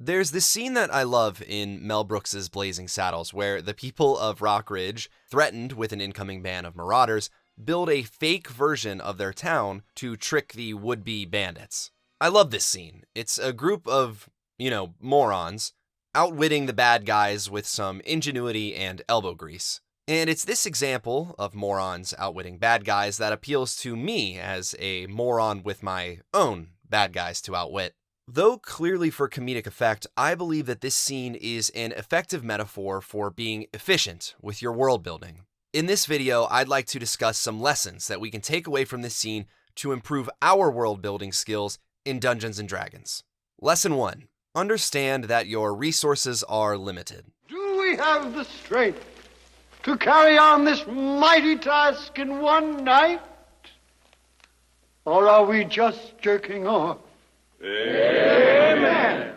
There's this scene that I love in Mel Brooks's Blazing Saddles where the people of Rock Ridge, threatened with an incoming band of marauders, build a fake version of their town to trick the would-be bandits. I love this scene. It's a group of, morons outwitting the bad guys with some ingenuity and elbow grease. And it's this example of morons outwitting bad guys that appeals to me as a moron with my own bad guys to outwit. Though clearly for comedic effect, I believe that this scene is an effective metaphor for being efficient with your world building. In this video, I'd like to discuss some lessons that we can take away from this scene to improve our world building skills in Dungeons & Dragons. Lesson 1. Understand that your resources are limited. Do we have the strength to carry on this mighty task in one night? Or are we just jerking off? Amen.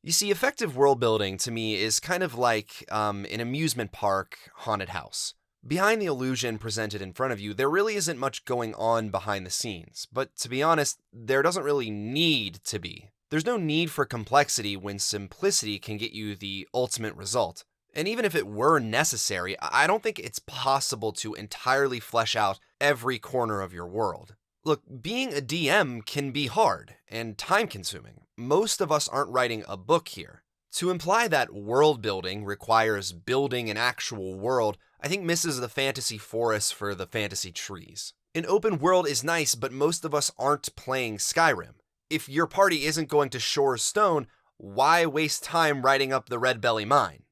You see, effective world building to me is kind of like an amusement park haunted house. Behind the illusion presented in front of you, there really isn't much going on behind the scenes. But to be honest, there doesn't really need to be. There's no need for complexity when simplicity can get you the ultimate result. And even if it were necessary, I don't think it's possible to entirely flesh out every corner of your world. Look, being a DM can be hard and time-consuming. Most of us aren't writing a book here. To imply that world building requires building an actual world, I think misses the fantasy forest for the fantasy trees. An open world is nice, but most of us aren't playing Skyrim. If your party isn't going to Shore Stone, why waste time writing up the Red Belly Mine?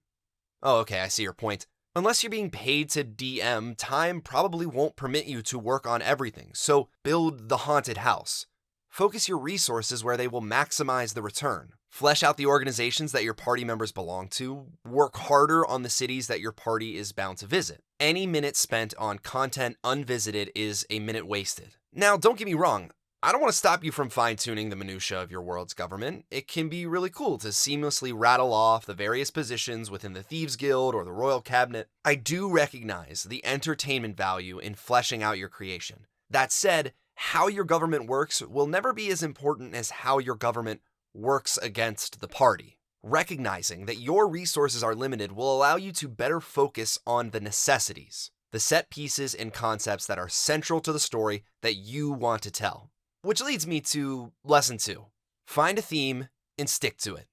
Oh, okay, I see your point. Unless you're being paid to DM, time probably won't permit you to work on everything, so build the haunted house. Focus your resources where they will maximize the return. Flesh out the organizations that your party members belong to. Work harder on the cities that your party is bound to visit. Any minute spent on content unvisited is a minute wasted. Now, don't get me wrong. I don't want to stop you from fine-tuning the minutiae of your world's government. It can be really cool to seamlessly rattle off the various positions within the Thieves Guild or the Royal Cabinet. I do recognize the entertainment value in fleshing out your creation. That said, how your government works will never be as important as how your government works against the party. Recognizing that your resources are limited will allow you to better focus on the necessities, the set pieces and concepts that are central to the story that you want to tell. Which leads me to lesson 2. Find a theme and stick to it.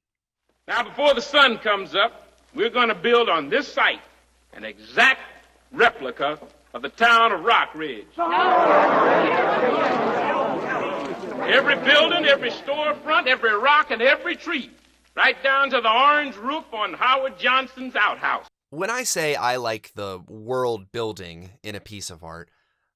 Now, before the sun comes up, we're going to build on this site an exact replica of the town of Rock Ridge. Every building, every storefront, every rock, and every tree, right down to the orange roof on Howard Johnson's outhouse. When I say I like the world building in a piece of art,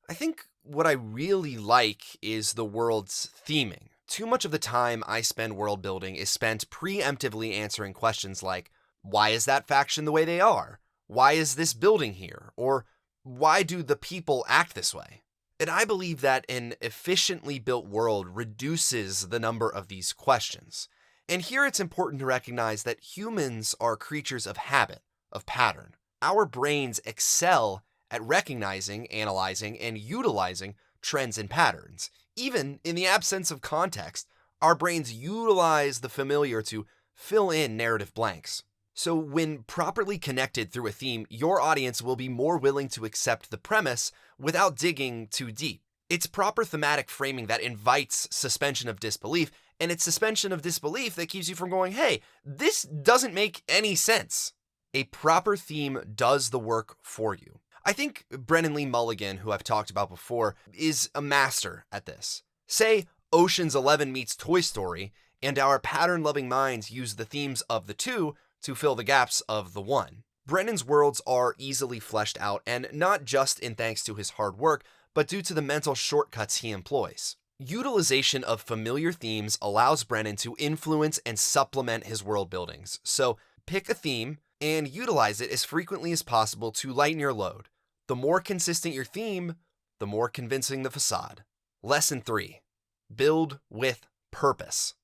I think what I really like is the world's theming. Too much of the time I spend world building is spent preemptively answering questions like, why is that faction the way they are? Why is this building here? Or why do the people act this way? And I believe that an efficiently built world reduces the number of these questions. And here it's important to recognize that humans are creatures of habit, of pattern. Our brains excel at recognizing, analyzing, and utilizing trends and patterns. Even in the absence of context, our brains utilize the familiar to fill in narrative blanks. So when properly connected through a theme, your audience will be more willing to accept the premise without digging too deep. It's proper thematic framing that invites suspension of disbelief, and it's suspension of disbelief that keeps you from going, hey, this doesn't make any sense. A proper theme does the work for you. I think Brennan Lee Mulligan, who I've talked about before, is a master at this. Say Ocean's 11 meets Toy Story, and our pattern-loving minds use the themes of the two to fill the gaps of the one. Brennan's worlds are easily fleshed out, and not just in thanks to his hard work, but due to the mental shortcuts he employs. Utilization of familiar themes allows Brennan to influence and supplement his world buildings. So pick a theme and utilize it as frequently as possible to lighten your load. The more consistent your theme, the more convincing the facade. Lesson 3. Build with purpose.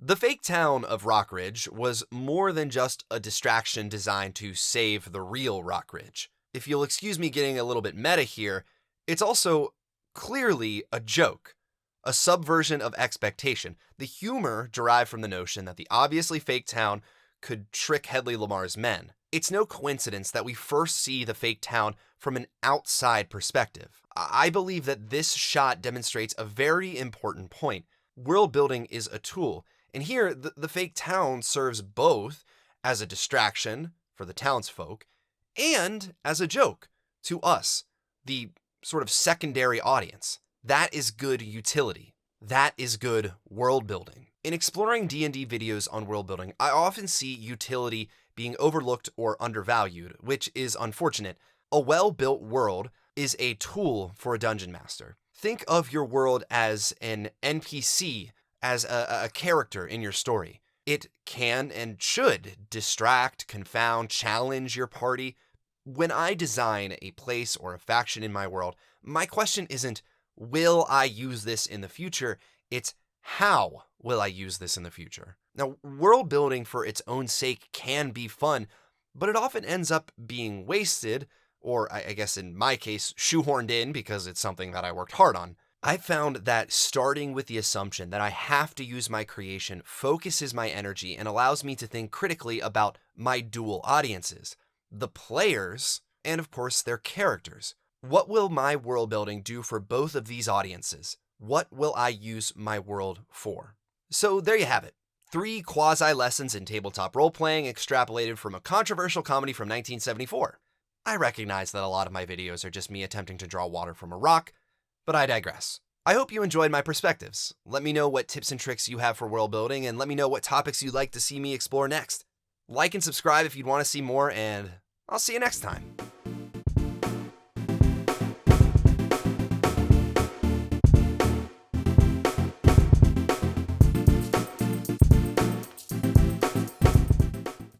The The fake town of Rockridge was more than just a distraction designed to save the real Rockridge. If you'll excuse me getting a little bit meta here, it's also clearly a joke, a subversion of expectation. The humor derived from the notion that the obviously fake town could trick Hedley Lamar's men. It's no coincidence that we first see the fake town from an outside perspective. I believe that this shot demonstrates a very important point. World building is a tool, and here the fake town serves both as a distraction for the townsfolk and as a joke to us, the sort of secondary audience. That is good utility. That is good world building. In exploring D&D videos on world building, I often see utility being overlooked or undervalued, which is unfortunate. A well-built world is a tool for a dungeon master. Think of your world as an NPC, as a character in your story. It can and should distract, confound, challenge your party. When I design a place or a faction in my world, my question isn't, will I use this in the future? It's, how will I use this in the future? Now, world building for its own sake can be fun, but it often ends up being wasted, or I guess in my case, shoehorned in because it's something that I worked hard on. I found that starting with the assumption that I have to use my creation focuses my energy and allows me to think critically about my dual audiences, the players, and of course their characters. What will my world building do for both of these audiences? What will I use my world for? So there you have it. 3 quasi-lessons in tabletop role-playing extrapolated from a controversial comedy from 1974. I recognize that a lot of my videos are just me attempting to draw water from a rock, but I digress. I hope you enjoyed my perspectives. Let me know what tips and tricks you have for world building, and let me know what topics you'd like to see me explore next. Like and subscribe if you'd want to see more, and I'll see you next time.